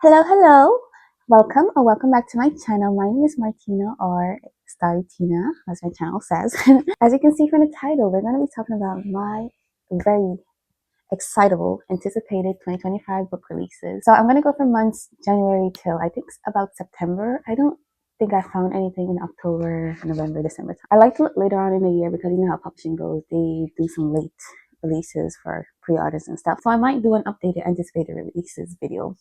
Hello. Welcome or welcome back to my channel. My name is Martina or Starry Tina, as my channel says. As you can see from the title, we're going to be talking about my very excitable, anticipated 2025 book releases. So I'm going to go from months January till I think about September. I don't think I found anything in October, November, December. I like to look later on in the year because you know how publishing goes. They do some late releases for pre-orders and stuff. So I might do an updated anticipated releases video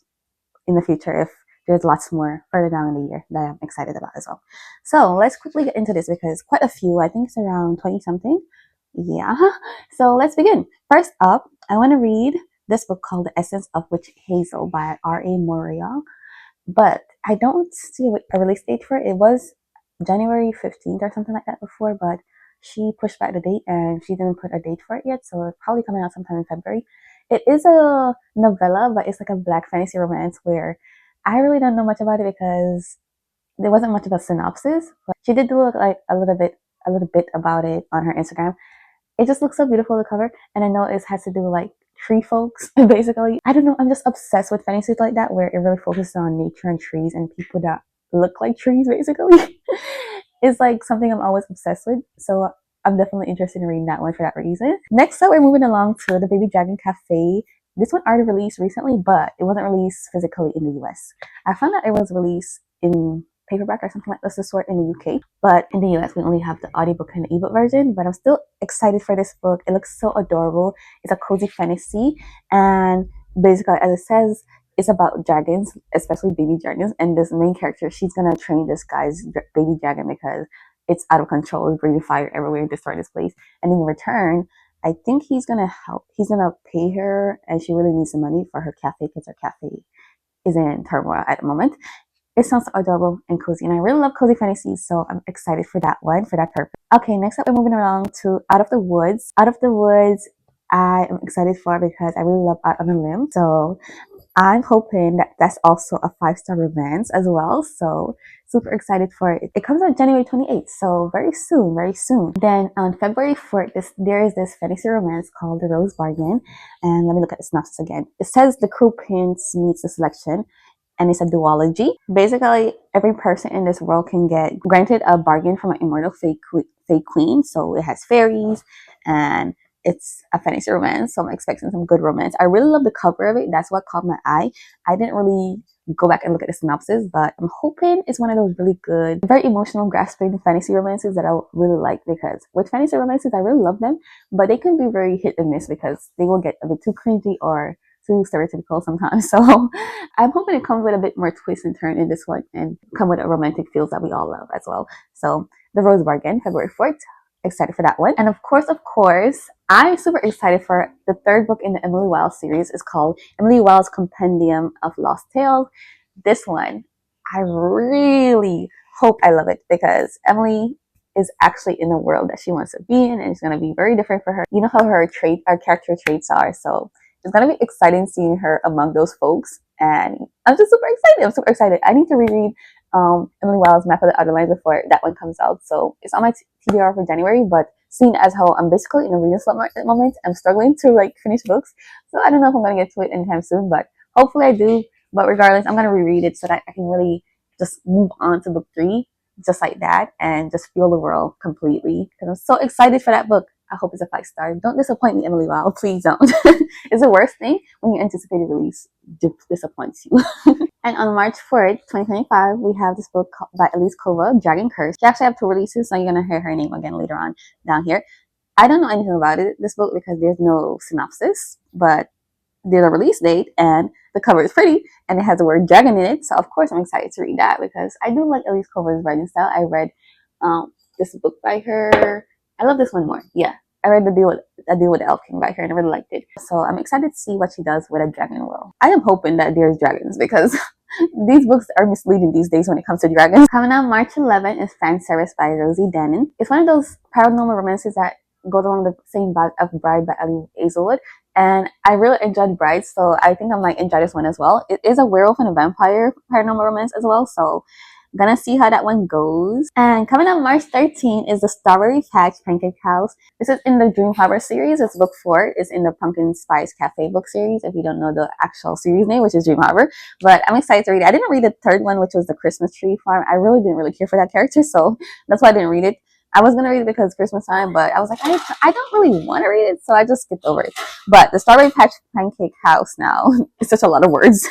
in the future if there's lots more further down in the year that I'm excited about as well. So let's quickly get into this because quite a few, I think it's around 20 something. Yeah. So let's begin. First up, I want to read this book called The Essence of Witch Hazel by R.A. Moria. But I don't see a release date for it. It was January 15th or something like that before, but she pushed back the date and she didn't put a date for it yet, so it's probably coming out sometime in February. It is a novella, but it's like a black fantasy romance where I really don't know much about it because there wasn't much of a synopsis, but she did do like a little bit about it on her Instagram. It just looks so beautiful, the cover, and I know it has to do with like tree folks basically. I don't know, I'm just obsessed with fantasies like that where it really focuses on nature and trees and people that look like trees basically. It's like something I'm always obsessed with, so I'm definitely interested in reading that one for that reason. Next up, we're moving along to the Baby Dragon Cafe. This one already released recently, but it wasn't released physically in the US. I found that it was released in paperback or something like this, the sort in the UK, but in the US we only have the audiobook and the ebook version. But I'm still excited for this book. It looks so adorable. It's a cozy fantasy, and basically, as it says, it's about dragons, especially baby dragons, and this main character, she's gonna train this guy's baby dragon because it's out of control, it's breathing fire everywhere, destroy this place, and in return I think he's gonna help. He's gonna pay her, and she really needs the money for her cafe because her cafe is in turmoil at the moment. It sounds adorable and cozy, and I really love cozy fantasies, so I'm excited for that one, for that purpose. Okay, next up, we're moving along to Out of the Woods. Out of the Woods, I am excited for because I really love Out on a Limb, so I'm hoping that that's also a 5-star romance as well, so super excited for it. It comes out January 28th, so very soon, very soon. Then on February 4th, there is this fantasy romance called The Rose Bargain, and let me look at the synopsis again. It says the Cruel Prince meets the selection, and it's a duology. Basically, every person in this world can get granted a bargain from an immortal fake queen. So it has fairies, and it's a fantasy romance. So I'm expecting some good romance. I really love the cover of it. That's what caught my eye. I didn't really go back and look at the synopsis, but I'm hoping it's one of those really good, very emotional, grasping fantasy romances that I really like, because with fantasy romances, I really love them, but they can be very hit and miss because they will get a bit too cringy or too stereotypical sometimes. So I'm hoping it comes with a bit more twist and turn in this one and come with a romantic feels that we all love as well. So The Rose Bargain, February 4th. Excited for that one. And of course, I'm super excited for the third book in the Emily Wilde series. It's called Emily Wilde's Compendium of Lost Tales. This one, I really hope I love it because Emily is actually in a world that she wants to be in, and it's going to be very different for her. You know how her character traits are, so it's going to be exciting seeing her among those folks, and I'm just super excited. I'm super excited. I need to reread Emily Wilde's Map of the Outer Lands before that one comes out, so it's on my TBR for January. But seeing as how I'm basically in a reading slump at the moment, I'm struggling to like finish books, so I don't know if I'm going to get to it anytime soon, but hopefully I do. But regardless, I'm going to reread it so that I can really just move on to book 3 just like that and just feel the world completely, because I'm so excited for that book. I hope it's a 5-star. Don't disappoint me, Emily Wilde. Please don't. It's the worst thing when your anticipated release disappoints you. And on March 4th, 2025, we have this book by Elise Kova, Dragon Curse. She actually have 2 releases, so you're going to hear her name again later on down here. I don't know anything about this book, because there's no synopsis, but there's a release date, and the cover is pretty, and it has the word dragon in it. So of course I'm excited to read that because I do like Elise Kova's writing style. I read this book by her. I love this one more. Yeah, I read A Deal with the Elf King by her, and I really liked it. So I'm excited to see what she does with a dragon world. I am hoping that there's dragons, because these books are misleading these days when it comes to dragons. Coming out March 11th is Fan Service by Rosie Danan. It's one of those paranormal romances that goes along the same vibe of Bride by Ellie Hazelwood, and I really enjoyed Bride, so I think I might enjoy this one as well. It is a werewolf and a vampire paranormal romance as well, so Gonna see how that one goes. And coming up March 13th is the Strawberry Patch Pancake House. This is in the Dream Harbor series. It's book 4. It's in the Pumpkin Spice Cafe book series, if you don't know the actual series name, which is Dream Harbor. But I'm excited to read it. I didn't read the third one, which was the Christmas Tree Farm. I really didn't really care for that character, so that's why I didn't read it. I was going to read it because it's Christmas time, but I was like, I don't really want to read it, so I just skipped over it. But the Strawberry Patch Pancake House now, it's such a lot of words.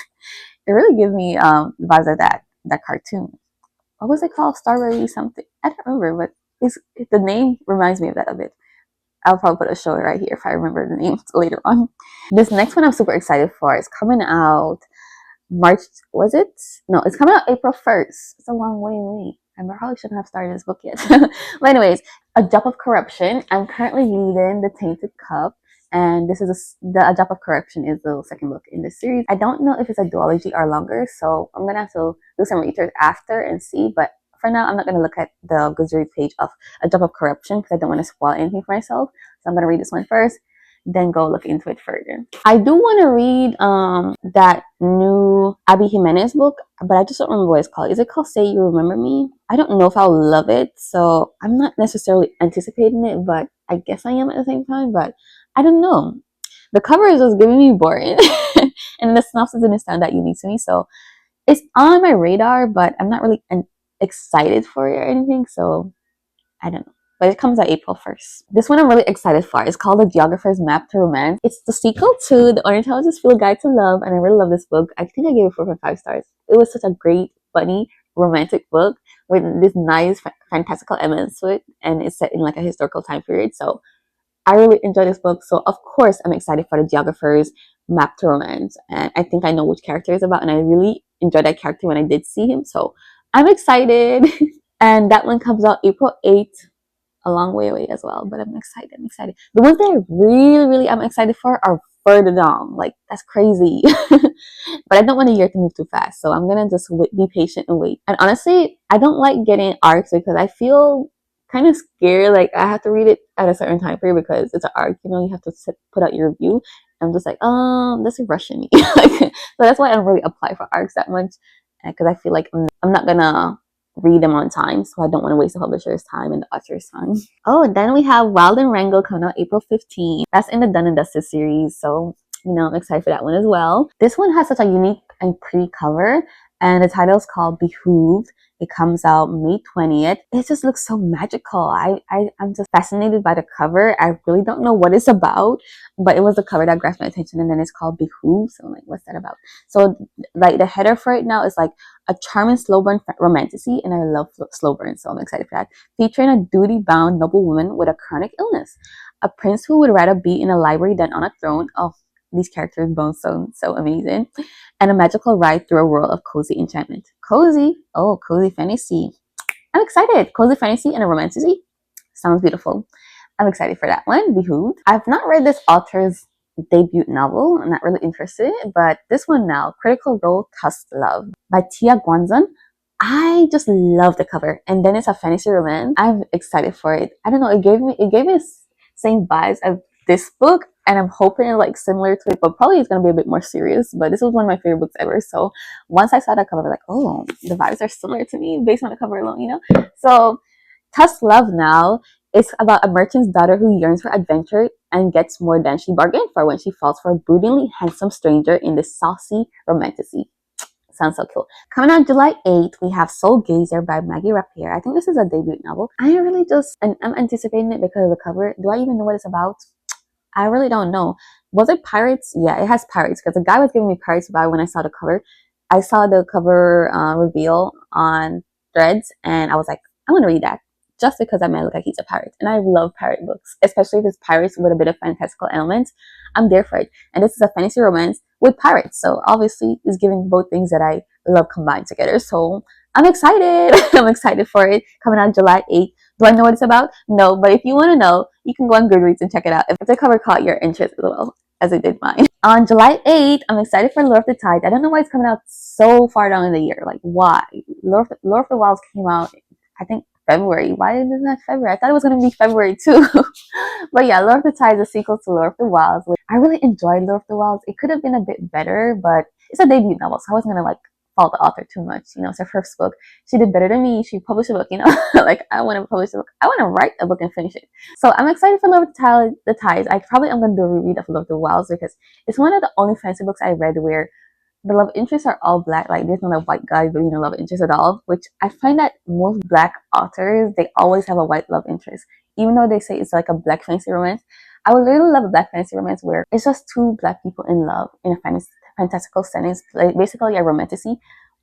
It really gives me vibes of that cartoon. What was it called? Strawberry something. I don't remember, but the name reminds me of that a bit. I'll probably put a show right here if I remember the name later on. This next one I'm super excited for. It's coming out March, was it? No, it's coming out April 1st. It's a long way away. I probably shouldn't have started this book yet. But anyways, A Drop of Corruption. I'm currently reading The Tainted Cup. And this is A Drop of Corruption is the second book in this series. I don't know if it's a duology or longer, so I'm going to have to do some research after and see. But for now, I'm not going to look at the Goodreads page of A Drop of Corruption because I don't want to spoil anything for myself. So I'm going to read this one first, then go look into it further. I do want to read that new Abby Jimenez book, but I just don't remember what it's called. Is it called Say You Remember Me? I don't know if I'll love it, so I'm not necessarily anticipating it, but I guess I am at the same time. But I don't know. The cover is just giving me boring, and the synopsis didn't sound that unique to me, so it's on my radar, but I'm not really excited for it or anything, so I don't know. But it comes out April 1st. This one I'm really excited for. It's called The Geographer's Map to Romance. It's the sequel to The Ornithologist's Field Guide to Love, and I really love this book. I think I gave it 4.5 stars. It was such a great, funny, romantic book with this nice, fantastical elements to it, and it's set in like a historical time period, so I really enjoyed this book. So of course I'm excited for The Geographer's Map to Romance, and I think I know which character it's about, and I really enjoyed that character when I did see him, so I'm excited. And that one comes out April 8th, a long way away as well, but I'm excited. The ones that I really I'm excited for are further down. Like, that's crazy. But I don't want a year to move too fast, so I'm gonna just be patient and wait. And honestly, I don't like getting arcs because I feel kind of scared. Like, I have to read it at a certain time period because it's an arc, you have to put out your review. I'm just like, this is rushing me. So that's why I don't really apply for arcs that much, because I feel like I'm not gonna read them on time, so I don't want to waste the publisher's time and the author's time. Oh, and then we have Wild and Wrangle coming out April 15th. That's in the Dun and Dusted series, so I'm excited for that one as well. This one has such a unique and pretty cover, and the title is called Behooved. It comes out May 20th. It just looks so magical. I'm just fascinated by the cover. I really don't know what it's about, but it was the cover that grabbed my attention, and then it's called Behooved. So I'm like, what's that about? So like the header for it now is like a charming slow burn romantasy, and I love slow burn, so I'm excited for that. Featuring a duty-bound noble woman with a chronic illness, a prince who would rather be in a library than on a throne. Oh, these characters both so amazing. And a magical ride through a world of cozy enchantment. Cozy fantasy. I'm excited. Cozy fantasy and a romantasy. Sounds beautiful. I'm excited for that one. Behooved. I've not read this author's debut novel. I'm not really interested, but this one now, Critical Role Tusk Love by Tia Guanzon. I just love the cover, and then it's a fantasy romance. I'm excited for it. I don't know. It gave me same vibes as this book, and I'm hoping like similar to it, but probably it's gonna be a bit more serious. But this was one of my favorite books ever. So once I saw that cover, I was like, oh, the vibes are similar to me based on the cover alone, So Tusk Love now is about a merchant's daughter who yearns for adventure and gets more than she bargained for when she falls for a broodingly handsome stranger in this saucy romantasy. Sounds so cool. Coming out July 8th, we have Soul Gazer by Maggie Rapier. I think this is a debut novel. I'm anticipating it because of the cover. Do I even know what it's about? I really don't know. Was it pirates? Yeah, it has pirates because the guy was giving me pirates vibe when I saw the cover. I saw the cover reveal on Threads, and I was like, I want to read that just because I might look like he's a pirate. And I love pirate books, especially if it's pirates with a bit of fantastical elements. I'm there for it. And this is a fantasy romance with pirates, so obviously it's giving both things that I love combined together. So I'm excited. I'm excited for it. Coming out July 8th. Do I know what it's about? No, but if you want to know, you can go on Goodreads and check it out if the cover caught your interest as well as it did mine. On July 8th, I'm excited for Lure of the Tide. I don't know why it's coming out so far down in the year. Like, why? Lure of the Wilds came out, I think, February. Why is it not February? I thought it was going to be February too. But yeah, Lure of the Tide is a sequel to Lure of the Wilds. I really enjoyed Lure of the Wilds. It could have been a bit better, but it's a debut novel, so I wasn't going to like fault the author too much. You know, it's her first book. She did better than me. She published a book, you know. Like, I want to publish a book. I want to write a book and finish it. So I'm excited for Love the Tides. I probably am going to do a reread of Love of the Wilds because it's one of the only fantasy books I read where the love interests are all black. Like, there's not a white guy doing a love interest at all, which I find that most black authors, they always have a white love interest. Even though they say it's like a black fantasy romance, I would really love a black fantasy romance where it's just two black people in love in a fantastical setting, like basically a romantasy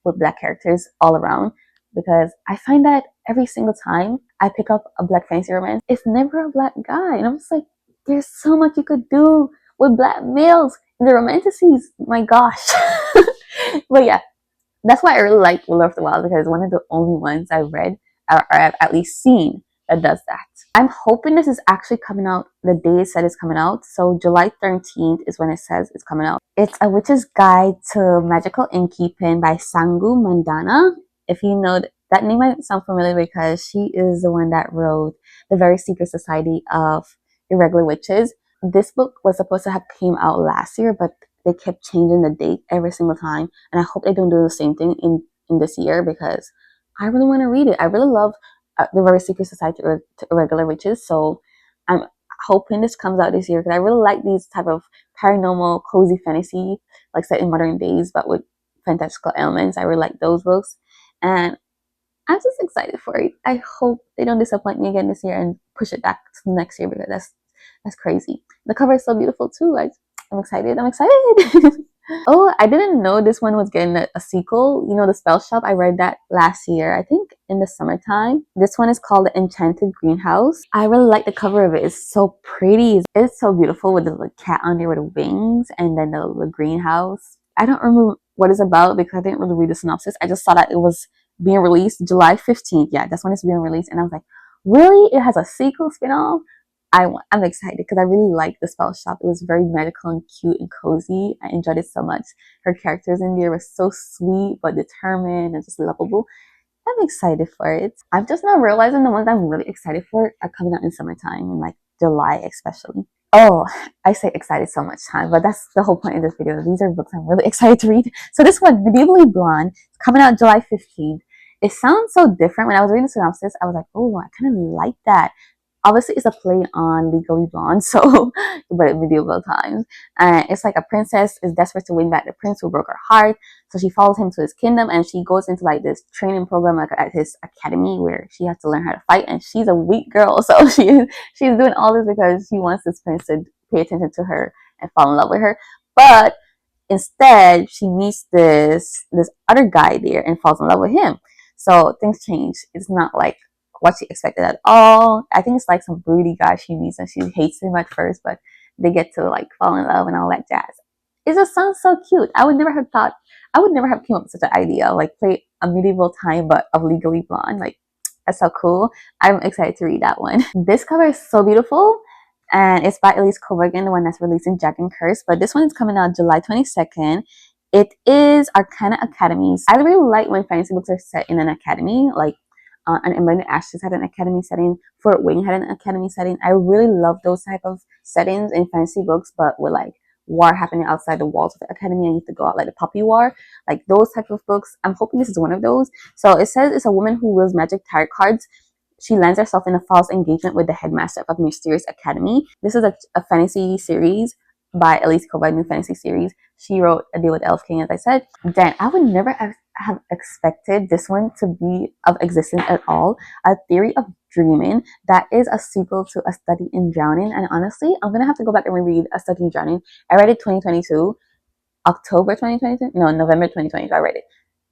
with black characters all around. Because I find that every single time I pick up a black fantasy romance, it's never a black guy. And I'm just like, there's so much you could do with black males in the romantasies. My gosh. But yeah, that's why I really like Love of the Wild, because it's one of the only ones I've read or I've at least seen that does that. I'm hoping this is actually coming out the day it said it's coming out. So July 13th is when it says it's coming out. It's A Witch's Guide to Magical Innkeeping by Sangu Mandana. If you know that name might sound familiar because she is the one that wrote The Very Secret Society of Irregular Witches. This book was supposed to have came out last year, but they kept changing the date every single time, and I hope they don't do the same thing in this year because I really want to read it. I really love The Very Secret Society of Irregular Witches, so I'm hoping this comes out this year because I really like these type of paranormal, cozy fantasy, like set in modern days but with fantastical elements. I really like those books, and I'm just excited for it. I hope they don't disappoint me again this year and push it back to next year because that's crazy. The cover is so beautiful too. I'm excited. I'm excited. Oh, I didn't know this one was getting a sequel. You know, The Spell Shop. I read that last year, I think in the summertime. This one is called The Enchanted Greenhouse. I really like the cover of it. It's so pretty. It's so beautiful with the little cat on there with wings and then the little greenhouse. I don't remember what it's about because I didn't really read the synopsis. I just saw that it was being released July 15th. Yeah, that's when it's being released. And I was like, really? It has a sequel spin-off? I'm excited because I really liked The Spell Shop. It was very magical and cute and cozy. I enjoyed it so much. Her characters in there were so sweet but determined and just lovable. I'm excited for it. I'm just now realizing the ones I'm really excited for are coming out in summertime, in like July especially. Oh, I say excited so much time, but that's the whole point of this video. These are books I'm really excited to read. So this one, Medievally Blonde, is coming out July 15th. It sounds so different. When I was reading the synopsis, I was like, oh, I kind of like that. Obviously, it's a play on Legally Blonde, so but in medieval times. And it's like a princess is desperate to win back the prince who broke her heart. So she follows him to his kingdom, and she goes into like this training program like at his academy where she has to learn how to fight. And she's a weak girl, so she's doing all this because she wants this prince to pay attention to her and fall in love with her. But instead, she meets this other guy there and falls in love with him. So things change. It's not like what she expected at all. I think it's like some broody guy she meets and she hates him at first, but they get to like fall in love and all that jazz. It just sounds so cute. I would never have came up with such an idea, like play a medieval time but of Legally Blonde. Like, that's so cool. I'm excited to read that one. This cover is so beautiful, and it's by Elise Coburgan, the one that's releasing Dragon Curse, but this one is coming out July 22nd. It is Arcana Academies. I really like when fantasy books are set in an academy, like and Emily Ashes had an academy setting. Fort Wayne had an academy setting. I really love those type of settings in fantasy books, but with like war happening outside the walls of the academy and you have to go out like the puppy war. Like those type of books. I'm hoping this is one of those. So it says it's a woman who wields magic tarot cards. She lands herself in a false engagement with the headmaster of a mysterious academy. This is a fantasy series by Elise Coburn, new fantasy series. She wrote A Deal with Elf King, as I said. Then I would never have expected this one to be of existence at all. A Theory of Dreaming, that is a sequel to A Study in Drowning. And honestly, I'm gonna have to go back and reread A Study in Drowning. I read it 2022, October 2022. No, November 2022. I read it.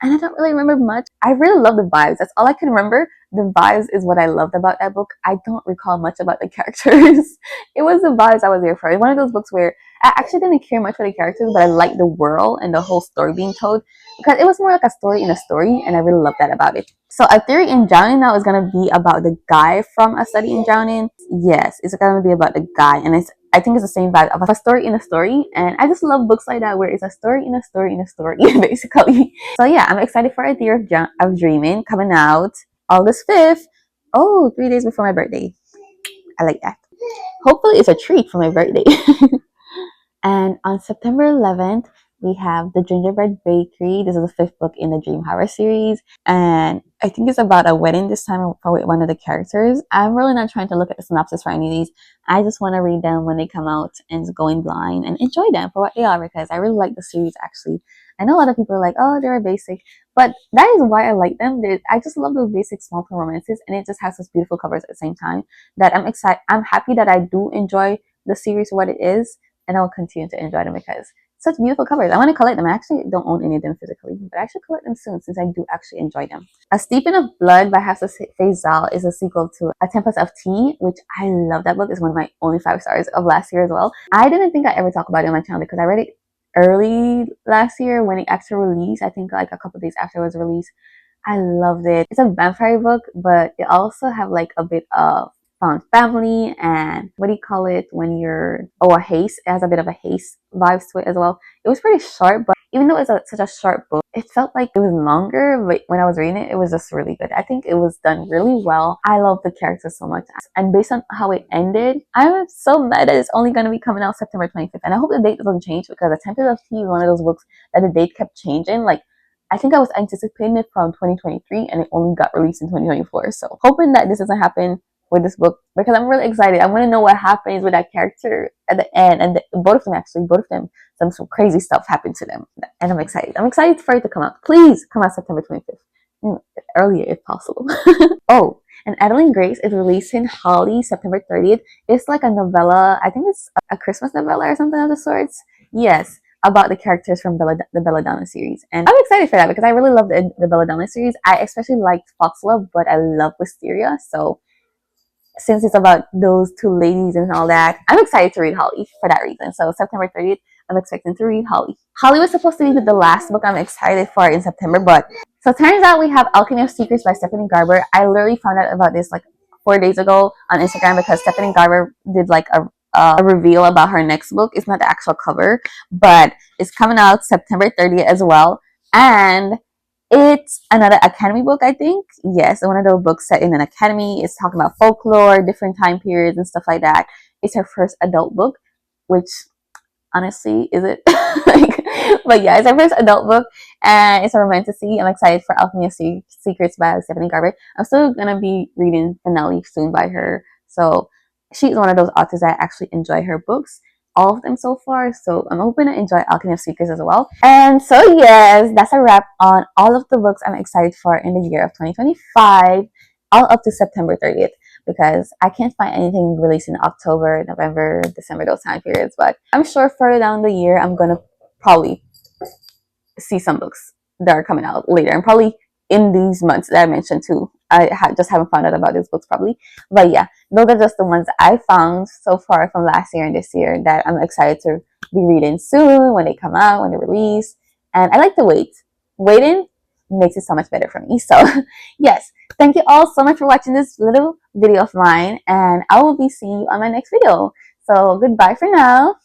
And I don't really remember much. I really love the vibes. That's all I can remember. The vibes is what I loved about that book. I don't recall much about the characters. It was the vibes I was there for. It's one of those books where I actually didn't care much for the characters, but I liked the world and the whole story being told because it was more like a story in a story, and I really loved that about it. So A Theory in Drowning now is going to be about the guy from A Study in Drowning. Yes, it's going to be about the guy, and I think it's the same vibe of a story in a story, and I just love books like that where it's a story in a story in a story, basically. So yeah, I'm excited for A Theory of Dreaming coming out August 5th. Oh, 3 days before my birthday. I like that. Hopefully it's a treat for my birthday. And on September 11th, We have The Gingerbread Bakery. This is the fifth book in the Dream Horror series. And I think it's about a wedding this time for one of the characters. I'm really not trying to look at the synopsis for any of these. I just want to read them when they come out and go in blind and enjoy them for what they are, because I really like the series actually. I know a lot of people are like, oh, they're basic. But that is why I like them. I just love those basic small town romances, and it just has those beautiful covers at the same time that I'm excited. I'm happy that I do enjoy the series for what it is, and I'll continue to enjoy them because such beautiful covers. I want to collect them. I actually don't own any of them physically, but I should collect them soon since I do actually enjoy them. A Steeping of Blood by Hafsa Faisal is a sequel to A Tempest of Tea, which I love that book. It's one of my only 5 stars of last year as well. I didn't think I ever talk about it on my channel because I read it early last year when it actually released. I think like a couple days after it was released. I loved it. It's a vampire book, but it also have like a bit of found family and what do you call it when you're a haste. It has a bit of a haste vibes to it as well. It was pretty short, but even though it's such a short book, it felt like it was longer, but when I was reading it, it was just really good. I think it was done really well. I love the characters so much, and based on how it ended, I'm so mad that it's only going to be coming out September 25th, and I hope the date doesn't change because The Tempest of Tea is one of those books that the date kept changing. Like, I think I was anticipating it from 2023 and it only got released in 2024. So hoping that this doesn't happen with this book because I'm really excited. I want to know what happens with that character at the end, and both of them, some crazy stuff happened to them, and I'm excited. I'm excited for it to come out. Please come out September 25th, earlier if possible. Oh, and Adeline Grace is releasing Holly September 30th. It's like a novella. I think it's a Christmas novella or something of the sorts. Yes, about the characters from the Belladonna series. And I'm excited for that because I really love the Belladonna series. I especially liked Foxlove, but I love Wisteria. So since it's about those two ladies and all that, I'm excited to read Holly for that reason. So September 30th, I'm expecting to read Holly. Holly was supposed to be the last book I'm excited for in September, but so it turns out we have Alchemy of Secrets by Stephanie Garber. I literally found out about this like 4 days ago on Instagram because Stephanie Garber did like a reveal about her next book. It's not the actual cover, but it's coming out September 30th as well. And it's another academy book, I think. Yes, one of those books set in an academy. It's talking about folklore, different time periods, and stuff like that. It's her first adult book, which honestly, is it? But yeah, it's her first adult book, and it's a romantasy. I'm excited for Alchemy of Secrets by Stephanie Garber. I'm still gonna be reading Finale soon by her. So she's one of those authors that I actually enjoy her books, all of them so far. So I'm hoping to enjoy Alchemy of Secrets as well. And so yes, that's a wrap on all of the books I'm excited for in the year of 2025, all up to September 30th. Because I can't find anything released in October, November, December, those time periods. But I'm sure further down the year, I'm going to probably see some books that are coming out later. And probably in these months that I mentioned too. I just haven't found out about these books probably. But yeah, those are just the ones I found so far from last year and this year that I'm excited to be reading soon when they come out, when they release. And I like to wait. Waiting makes it so much better for me. So yes, thank you all so much for watching this little video of mine, and I will be seeing you on my next video. So goodbye for now.